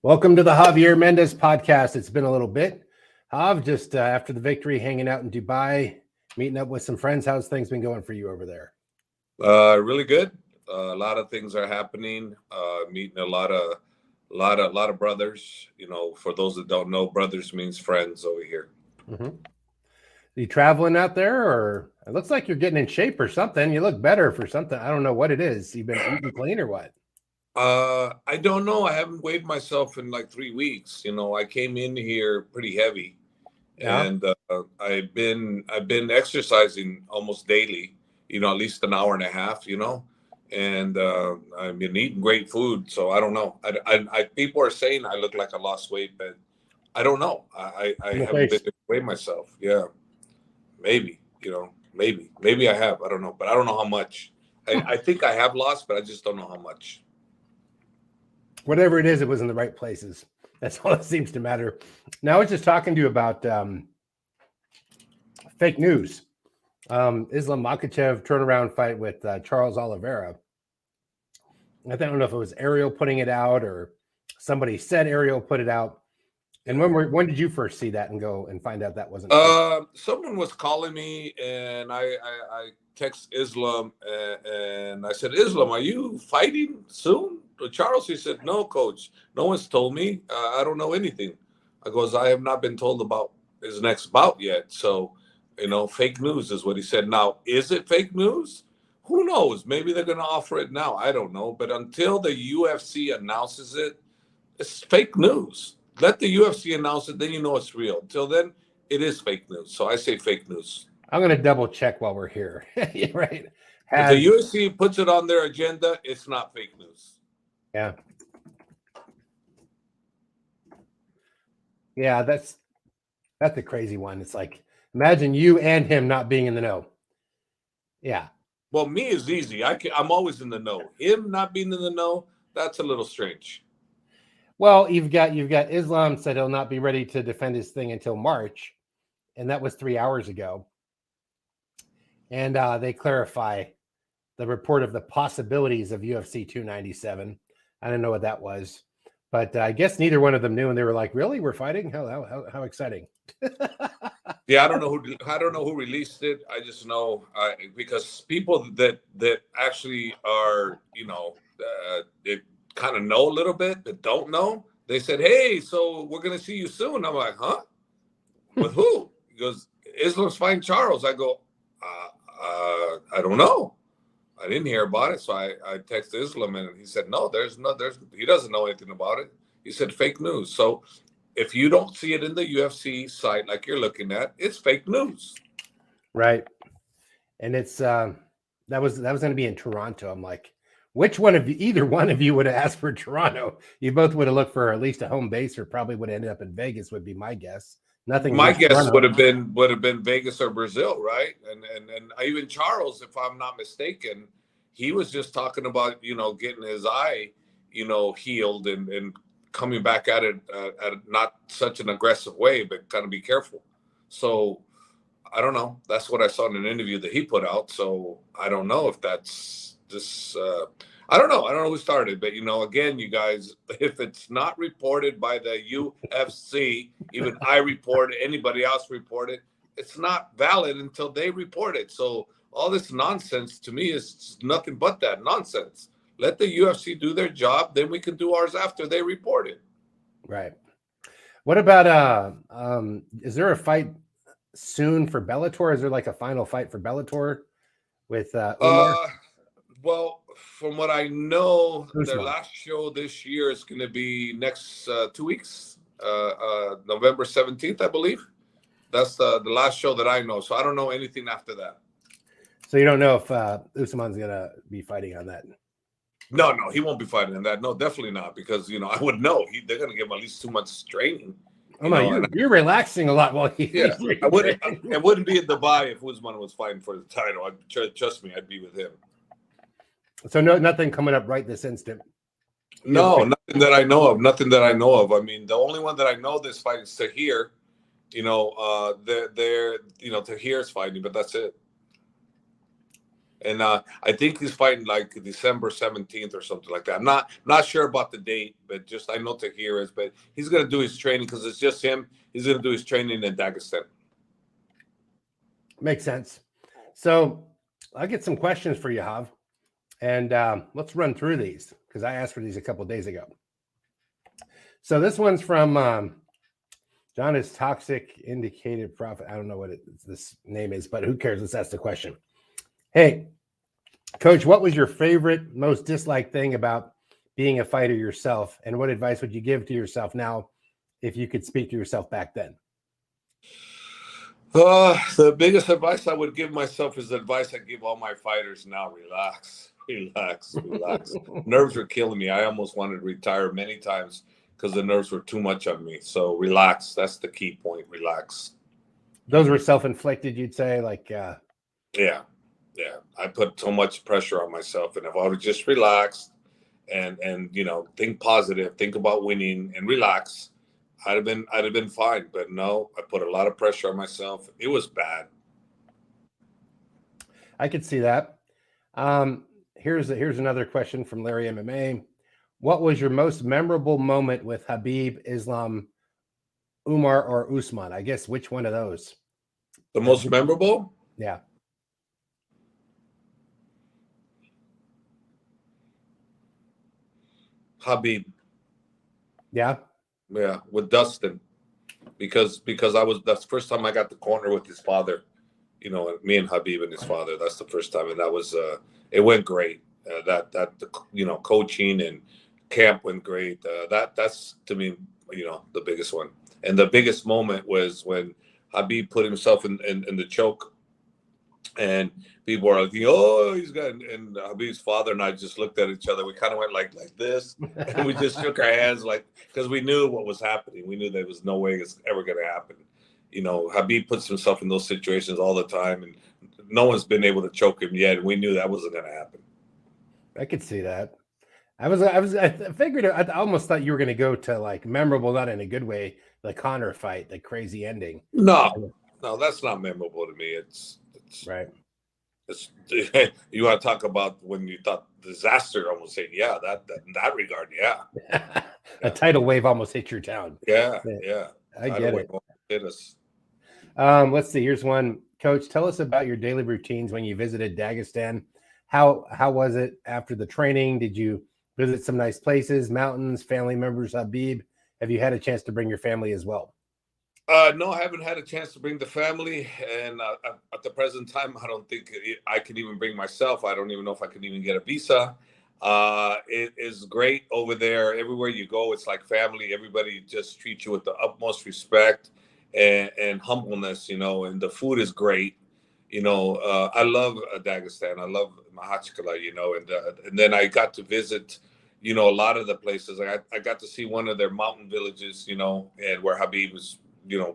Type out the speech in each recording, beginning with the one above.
Welcome to the Javier Mendez podcast. It's been a little bit. Jav, just after the victory, hanging out in Dubai, meeting up with some friends. How's things been going for you over there? Really good. A lot of things are happening. Meeting a lot of brothers. You know, for those that don't know, brothers means friends over here. Mm-hmm. Are you traveling out there, or it looks like you're getting in shape or something? You look better for something. I don't know what it is. You've been eating clean or what? I don't know. I haven't weighed myself in like 3 weeks. You know, I came in here pretty heavy, Yeah. and I've been exercising almost daily. You know, at least an hour and a half. You know, and I've been eating great food. So I don't know. I people are saying I look like I lost weight, but I don't know. I haven't been to weigh myself. Yeah, maybe. You know, maybe I have. I don't know, but I don't know how much. I think I have lost, but I just don't know how much. Whatever it is, it was in the right places. That's all that seems to matter. Now I was just talking to you about fake news. Islam Makhachev turnaround fight with Charles Oliveira. I don't know if it was Ariel putting it out or somebody said Ariel put it out. And when did you first see that and go and find out that wasn't? Someone was calling me, and I text Islam, and I said, Islam, are you fighting soon? Charles, he said, no, coach. No one's told me. I don't know anything. I goes, I have not been told about his next bout yet. So, you know, fake news is what he said. Now, is it fake news? Who knows? Maybe they're going to offer it now. I don't know. But until the UFC announces it, it's fake news. Let the UFC announce it, then you know it's real. Until then, it is fake news. So I say fake news. I'm going to double check while we're here. Yeah, right. If the UFC puts it on their agenda, it's not fake news. Yeah. Yeah, that's a crazy one. It's like, imagine you and him not being in the know. Yeah. Well, me is easy. I'm always in the know. Him not being in the know, that's a little strange. Well, you've got Islam said he'll not be ready to defend his thing until March, and that was 3 hours ago. And they clarify the report of the possibilities of UFC 297. I don't know what that was, but I guess neither one of them knew, and they were like, "Really, we're fighting? How exciting!" Yeah, I don't know who released it. I just know because people that actually are, you know, they kind of know a little bit, but don't know. They said, "Hey, so we're gonna see you soon." I'm like, "Huh? With who?" He goes, "Islam's fighting Charles." I go, "I don't know. I didn't hear about it." So I texted Islam, and he said, "No, he doesn't know anything about it." He said, "Fake news." So if you don't see it in the UFC site like you're looking at, it's fake news. Right. And it's that was going to be in Toronto. I'm like, which one of you, either one of you would have asked for Toronto? You both would have looked for at least a home base, or probably would have ended up in Vegas, would be my guess. Nothing. My guess would have been Vegas or Brazil, right? And even Charles, if I'm not mistaken, he was just talking about, you know, getting his eye, you know, healed and coming back at it at not such an aggressive way, but kind of be careful. So I don't know. That's what I saw in an interview that he put out. So I don't know if that's just. I don't know. I don't know who started, but, you know, again, you guys, if it's not reported by the UFC, even I report it, anybody else report it, it's not valid until they report it. So all this nonsense to me is nothing but that nonsense. Let the UFC do their job, then we can do ours after they report it. Right. What about is there a fight soon for Bellator? Is there like a final fight for Bellator with Umar? Well, from what I know, their last show this year is going to be next 2 weeks, November 17th, I believe. That's the last show that I know. So I don't know anything after that. So you don't know if Usman's going to be fighting on that? No, he won't be fighting on that. No, definitely not, because, you know, I would know. They're going to give him at least 2 months training. You're relaxing a lot while it wouldn't be in Dubai if Usman was fighting for the title. Trust me, I'd be with him. So nothing coming up right this instant. No, nothing that I know of. Nothing that I know of. I mean, the only one that I know this fight is Tahir. You know, they're Tahir's fighting, but that's it. And I think he's fighting like December 17th or something like that. I'm not sure about the date, but just I know Tahir is. But he's gonna do his training because it's just him. He's gonna do his training in Dagestan. Makes sense. So I'll get some questions for you, Hav, and let's run through these because I asked for these a couple of days ago. So this one's from John is Toxic Indicated Profit. I don't know what this name is, but who cares? Let's ask the question. Hey, Coach, what was your favorite, most disliked thing about being a fighter yourself? And what advice would you give to yourself now if you could speak to yourself back then? The biggest advice I would give myself is the advice I give all my fighters now. Relax, relax, relax. Nerves were killing me. I almost wanted to retire many times because the nerves were too much on me. So relax. That's the key point. Relax. Those were self-inflicted, you'd say? Like, yeah. I put so much pressure on myself. And if I would just relax and think positive, think about winning and relax, I'd have been fine. But no, I put a lot of pressure on myself. It was bad. I could see that. Here's another question from Larry MMA. What was your most memorable moment with Khabib, Islam, Umar, or Usman? I guess which one of those? The most memorable? Yeah. Khabib. Yeah. Yeah, with Dustin. Because that's the first time I got the corner with his father. Me and Khabib and his father. That's the first time, and that was it went great. Coaching and camp went great. That's to me, the biggest one. And the biggest moment was when Khabib put himself in the choke, and people were like, "Oh, he's got." And Habib's father and I just looked at each other. We kind of went like this, and we just shook our hands, like, because we knew what was happening. We knew there was no way it's ever going to happen. Khabib puts himself in those situations all the time, and no one's been able to choke him yet. And we knew that wasn't going to happen. I could see that. I figured I almost thought you were going to go to like memorable, not in a good way, the Conor fight, the crazy ending. No, that's not memorable to me. It's right. You want to talk about when you thought disaster? Almost say, yeah, that in that regard, yeah. A tidal wave almost hit your town. Yeah. I get it. Hit us. Let's see. Here's one. Coach, tell us about your daily routines when you visited Dagestan. How was it after the training? Did you visit some nice places, mountains, family members, Khabib? Have you had a chance to bring your family as well? No, I haven't had a chance to bring the family. And at the present time, I don't think I can even bring myself. I don't even know if I can even get a visa. It is great over there. Everywhere you go, it's like family. Everybody just treats you with the utmost respect and humbleness, and the food is great. I love Dagestan. I love Makhachev, and then I got to visit, a lot of the places. I got to see one of their mountain villages, and where Khabib was,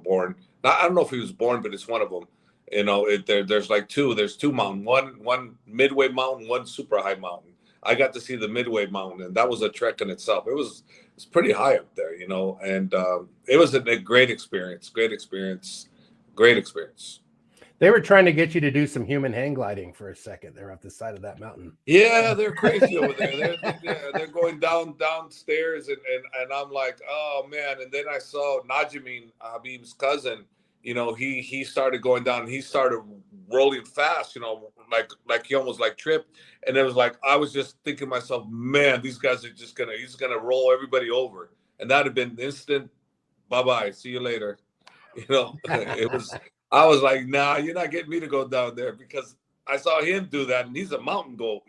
born. I don't know if he was born, but it's one of them. There's like two. There's two mountains. One midway mountain, one super high mountain. I got to see the midway mountain, and that was a trek in itself. It's pretty high up there, and it was a great experience. Great experience. They were trying to get you to do some human hang gliding for a second. They're up the side of that mountain. Yeah, they're crazy over there. They're going downstairs, and I'm like, oh man. And then I saw Najimin, Habib's cousin. He started going down. And he started rolling fast. Like he almost like tripped. And it was like I was just thinking to myself, man, these guys are he's gonna roll everybody over. And that'd have been instant. Bye bye. See you later. It was. I was like, nah, you're not getting me to go down there because I saw him do that, and he's a mountain goat,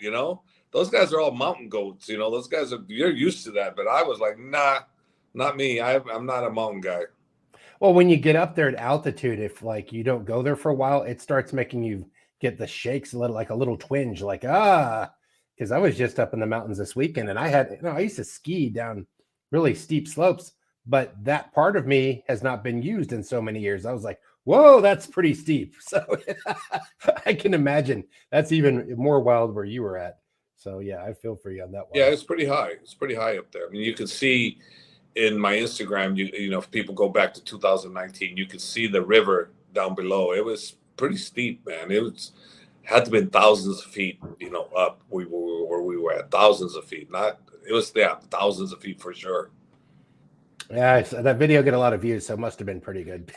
Those guys are all mountain goats, Those guys you're used to that, but I was like, nah, not me. I'm not a mountain guy. Well, when you get up there at altitude, if like you don't go there for a while, it starts making you get the shakes a little twinge, like because I was just up in the mountains this weekend, and I used to ski down really steep slopes, but that part of me has not been used in so many years. I was like, whoa, that's pretty steep. So I can imagine that's even more wild where you were at. So yeah, I feel for you on that one. Yeah, it's pretty high. It's pretty high up there. I mean, you can see in my Instagram, if people go back to 2019, you can see the river down below. It was pretty steep, man. It was had to been thousands of feet, you know, up. We were where we were at, thousands of feet. Not it was thousands of feet for sure. Yeah, that video got a lot of views, so it must have been pretty good.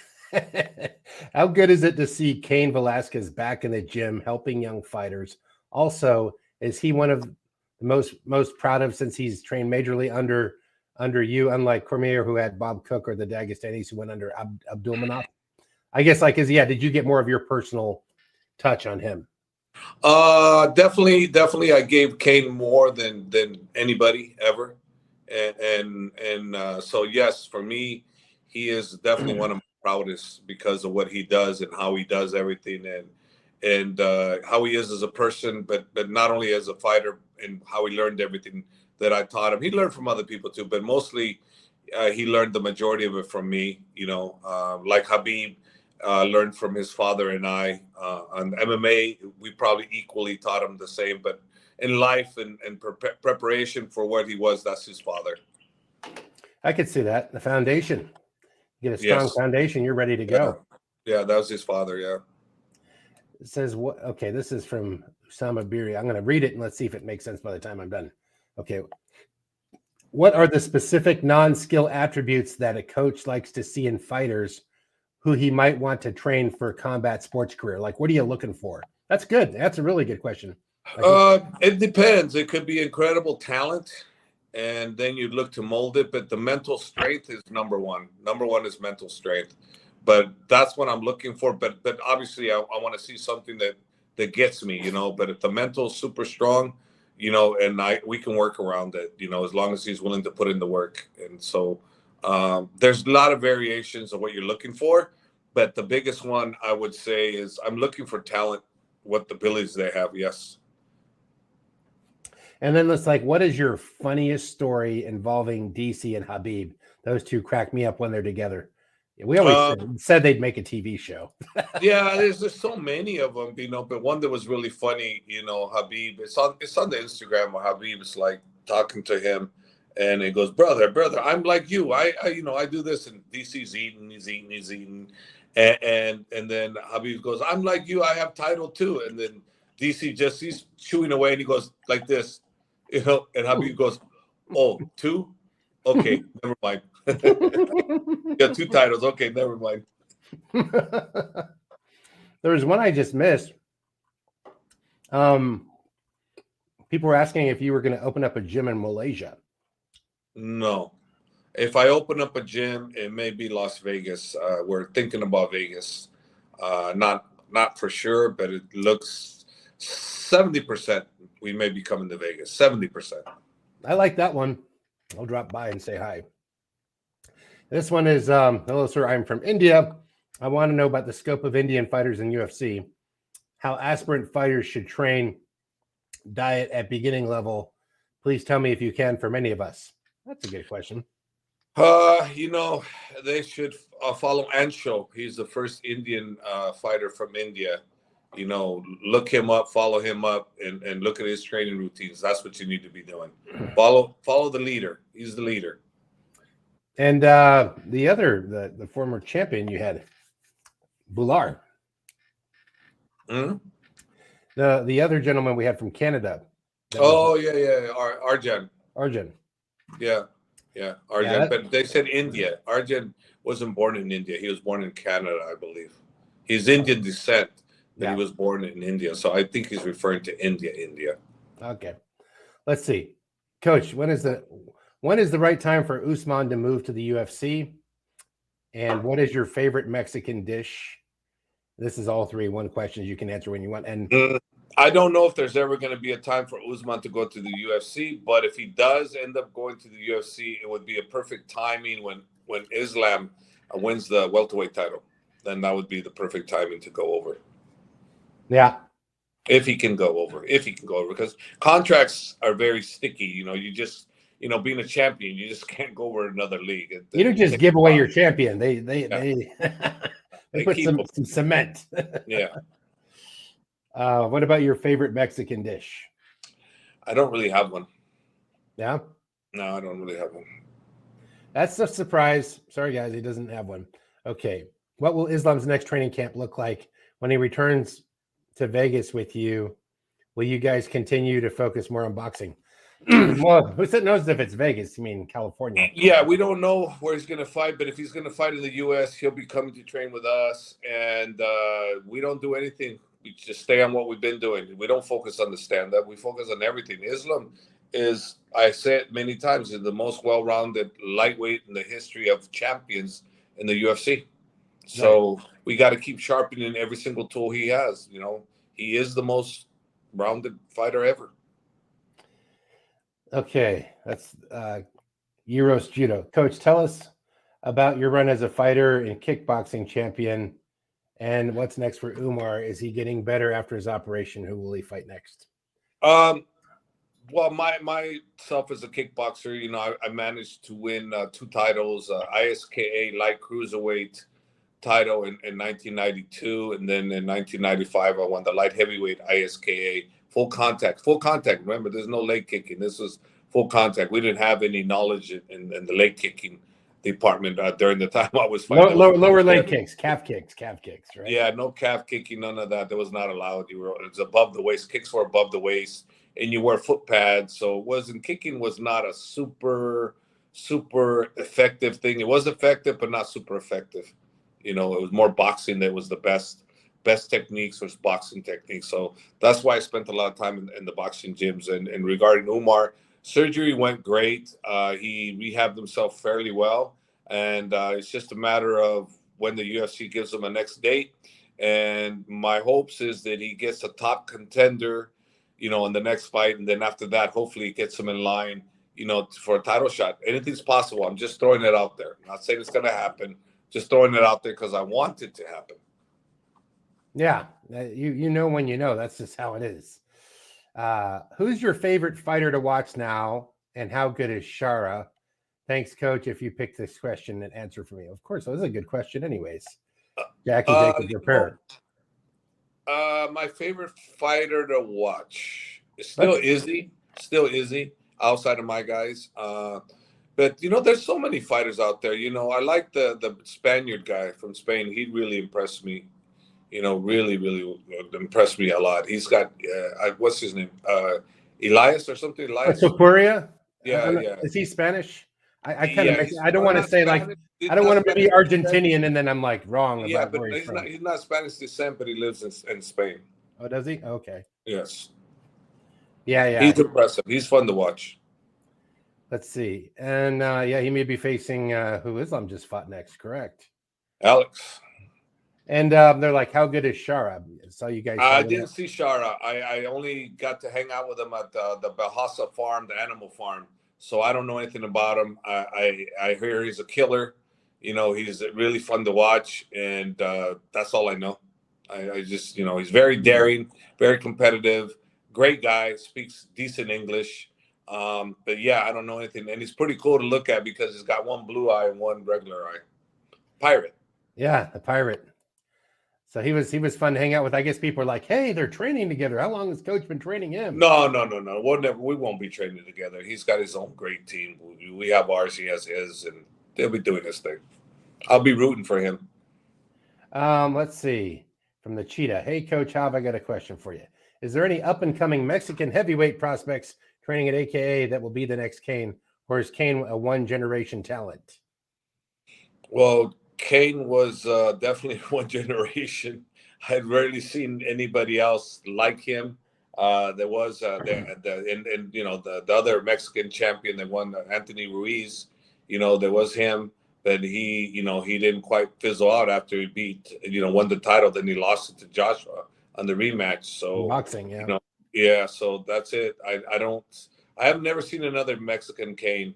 How good is it to see Cain Velasquez back in the gym helping young fighters? Also, is he one of the most proud of since he's trained majorly under you, unlike Cormier, who had Bob Cook, or the Dagestanis who went under Abdulmanov? I guess, like, did you get more of your personal touch on him? Definitely. I gave Cain more than anybody ever, and so yes, for me, he is definitely one of my proudest because of what he does and how he does everything, and how he is as a person, but not only as a fighter, and how he learned everything that I taught him. He learned from other people too, but mostly he learned the majority of it from me. You know, like Khabib. Learned from his father and I. On MMA, we probably equally taught him the same, but in life and preparation for what he was, that's his father. I could see that. The foundation. You get a strong foundation, you're ready to go. Yeah, that was his father, yeah. It says, what? Okay, this is from Usama Biri. I'm going to read it and let's see if it makes sense by the time I'm done. Okay. What are the specific non-skill attributes that a coach likes to see in fighters who he might want to train for a combat sports career? Like, what are you looking for? That's good. That's a really good question. It depends. It could be incredible talent, and then you look to mold it. But the mental strength is number one. Number one is mental strength. But that's what I'm looking for. But obviously, I want to see something that gets me, you know. But if the mental's super strong, you know, and we can work around it, you know, as long as he's willing to put in the work. And so there's a lot of variations of what you're looking for, but the biggest one I would say is I'm looking for talent, what the abilities they have. Yes. And then it's like, what is your funniest story involving DC and Khabib? Those two crack me up when they're together. We always said they'd make a TV show. Yeah, there's so many of them, you know. But one that was really funny, you know, Khabib. It's on the Instagram where Khabib is like talking to him, and it goes, brother, I'm like you. I you know, I do this, and DC's eating, he's eating, and then Khabib goes, I'm like you. I have title too, and then DC he's chewing away, and he goes like this, you know, and Khabib goes, oh, two, okay, never mind. Got two titles. Okay, never mind. There was one I just missed. People were asking if you were going to open up a gym in Malaysia. No. If I open up a gym, it may be Las Vegas. We're thinking about Vegas. Not for sure, but it looks 70% we may be coming to Vegas. 70%. I like that one. I'll drop by and say hi. This one is, hello, sir. I'm from India. I want to know about the scope of Indian fighters in UFC, how aspirant fighters should train, diet at beginning level. Please tell me if you can for many of us. That's a good question. You know, they should follow Ansho. He's the first Indian fighter from India. You know, look him up, follow him up, and look at his training routines. That's what you need to be doing. Follow the leader. He's the leader. And the former champion you had, Bular. Mm-hmm. The other gentleman we had from Canada. Arjan. Arjan. Yeah, Arjan. But they said India. Arjan wasn't born in India. He was born in Canada, I believe. He's Indian descent, but he was born in India. So I think he's referring to India. Okay. Let's see. Coach, when is the right time for Usman to move to the UFC? And what is your favorite Mexican dish? This is all three. One question you can answer when you want. And I don't know if there's ever going to be a time for Usman to go to the UFC, but if he does end up going to the UFC, it would be a perfect timing when Islam wins the welterweight title. Then that would be the perfect timing to go over. Yeah. If he can go over, because contracts are very sticky. You know, you just, you know, being a champion, you just can't go over another league. You don't just give away your champion. They put some cement. Yeah. What about your favorite Mexican dish? I don't really have one. Yeah? No, I don't really have one. That's a surprise. Sorry, guys, he doesn't have one. Okay. What will Islam's next training camp look like when he returns to Vegas with you, will you guys continue to focus more on boxing? Well, who knows if it's Vegas? I mean, California. Yeah, we don't know where he's going to fight, but if he's going to fight in the U.S., he'll be coming to train with us. And we don't do anything. We just stay on what we've been doing. We don't focus on the stand-up. We focus on everything. Islam is, I said many times, is the most well-rounded lightweight in the history of champions in the UFC. So we got to keep sharpening every single tool he has. You know, he is the most rounded fighter ever. Okay, that's Euros Judo. Coach, tell us about your run as a fighter and kickboxing champion, and what's next for Umar. Is he getting better after his operation? Who will he fight next? Well, myself as a kickboxer, you know, I managed to win 2 titles, ISKA light cruiserweight title in 1992, and then in 1995 I won the light heavyweight ISKA full contact. Remember, there's no leg kicking. This was full contact. We didn't have any knowledge in the leg kicking department during the time I was fighting. Lower leg kicks, calf kicks, right? Yeah, no calf kicking, none of that. That was not allowed. It's above the waist. Kicks were above the waist, and you wear foot pads. So kicking was not a super effective thing. It was effective, but not super effective. You know, it was more boxing that was the best techniques was boxing techniques. So that's why I spent a lot of time in the boxing gyms. And regarding Umar, surgery went great. He rehabbed himself fairly well. And it's just a matter of when the UFC gives him a next date. And my hopes is that he gets a top contender, you know, in the next fight. And then after that, hopefully he gets him in line, you know, for a title shot. Anything's possible. I'm just throwing it out there. I'm not saying it's going to happen. Just throwing it out there because I want it to happen. Yeah, you know when you know. That's just how it is. Who's your favorite fighter to watch now, and how good is Shara? Thanks, Coach. If you pick this question and answer for me, of course, that was a good question. Anyways, Jackie Jacob, prepare. My favorite fighter to watch is still Izzy. Outside of my guys. But, you know, there's so many fighters out there. You know, I like the Spaniard guy from Spain. He really impressed me. You know, really impressed me a lot. He's got, what's his name? Elias or something? Elias? Topuria? Yeah. Is he Spanish? I kind of I don't want to say Spanish. I don't want to be Argentinian and then I'm like wrong. Yeah, but he's not Spanish descent, but he lives in Spain. Oh, does he? Okay. Yes. Yeah. He's impressive. He's fun to watch. Let's see. And he may be facing who Islam just fought next, correct? Alex. And they're like, how good is Shara? So you guys. I didn't see Shara. I only got to hang out with him at the Bahasa farm, the animal farm. So I don't know anything about him. I hear he's a killer. You know, he's really fun to watch, and that's all I know. I just, you know, he's very daring, very competitive, great guy, speaks decent English. But yeah, I don't know anything, and he's pretty cool to look at because he's got one blue eye and one regular eye. Pirate. Yeah, the pirate. So he was fun to hang out with. I guess people are like, hey, they're training together. How long has Coach been training him? No. We won't be training together. He's got his own great team. We have ours. He has his, and they'll be doing this thing. I'll be rooting for him. Let's see. From the Cheetah. Hey, Coach Hobb, I got a question for you. Is there any up-and-coming Mexican heavyweight prospects training at AKA that will be the next Kane, or is Kane a one-generation talent? Well, Kane was definitely one generation. I'd rarely seen anybody else like him. There was you know, the other Mexican champion that won, Anthony Ruiz. You know, there was him, but he didn't quite fizzle out after he won the title. Then he lost it to Joshua on the rematch. So boxing, yeah. You know, yeah. So that's it. I have never seen another Mexican Kane.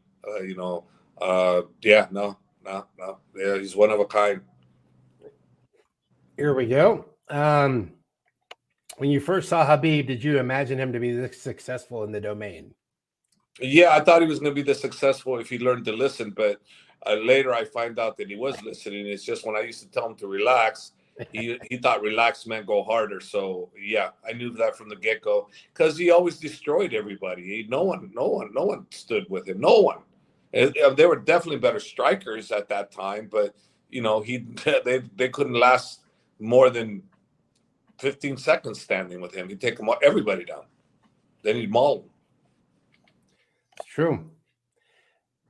Yeah, no. Yeah, he's one of a kind. Here we go. When you first saw Khabib, did you imagine him to be this successful in the domain? Yeah, I thought he was going to be this successful if he learned to listen, but later I find out that he was listening. It's just when I used to tell him to relax, he thought relax meant go harder. So yeah, I knew that from the get-go because he always destroyed everybody. No one stood with him. No one. They were definitely better strikers at that time, but you know, they couldn't last more than 15 seconds standing with him. He'd take everybody down. Then he'd maul them. It's true.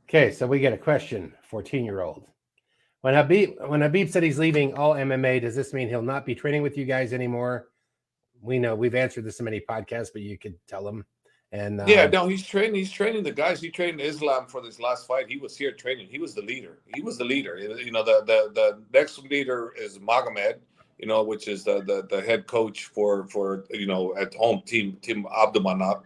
Okay, so we get a question, 14-year-old. When Khabib said he's leaving all MMA, does this mean he'll not be training with you guys anymore? We know we've answered this in many podcasts, but you could tell him. And yeah, no, he's training the guys. He trained Islam for this last fight. He was here training. He was the leader. You know, the next leader is Magomed, you know, which is the head coach for you know, at home team Abdulmanap.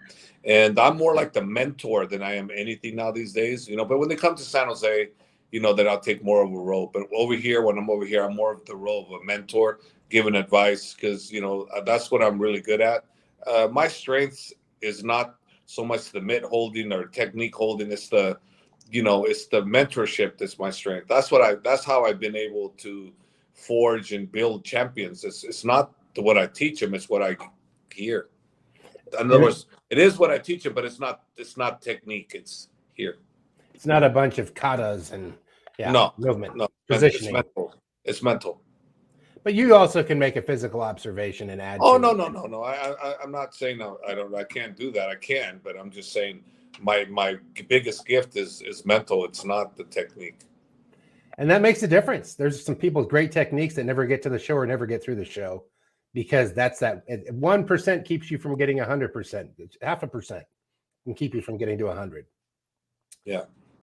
And I'm more like the mentor than I am anything now these days, you know. But when they come to San Jose, you know, that I'll take more of a role. But over here, when I'm over here, I'm more of the role of a mentor, giving advice, because, you know, that's what I'm really good at. My strength is not so much the mitt holding or technique holding. It's the, you know, it's the mentorship that's my strength. That's how I've been able to forge and build champions. It's not what I teach them, it's what I hear. In other words, it is what I teach them, but it's not technique. It's here. It's not a bunch of katas and movement. No, positioning. It's mental. But you also can make a physical observation and add. Oh, no. I'm not saying no. I can't do that. I can, but I'm just saying my biggest gift is mental. It's not the technique. And that makes a difference. There's some people with great techniques that never get to the show or never get through the show, because that's that 1% keeps you from getting 100%. 0.5% can keep you from getting to 100. Yeah.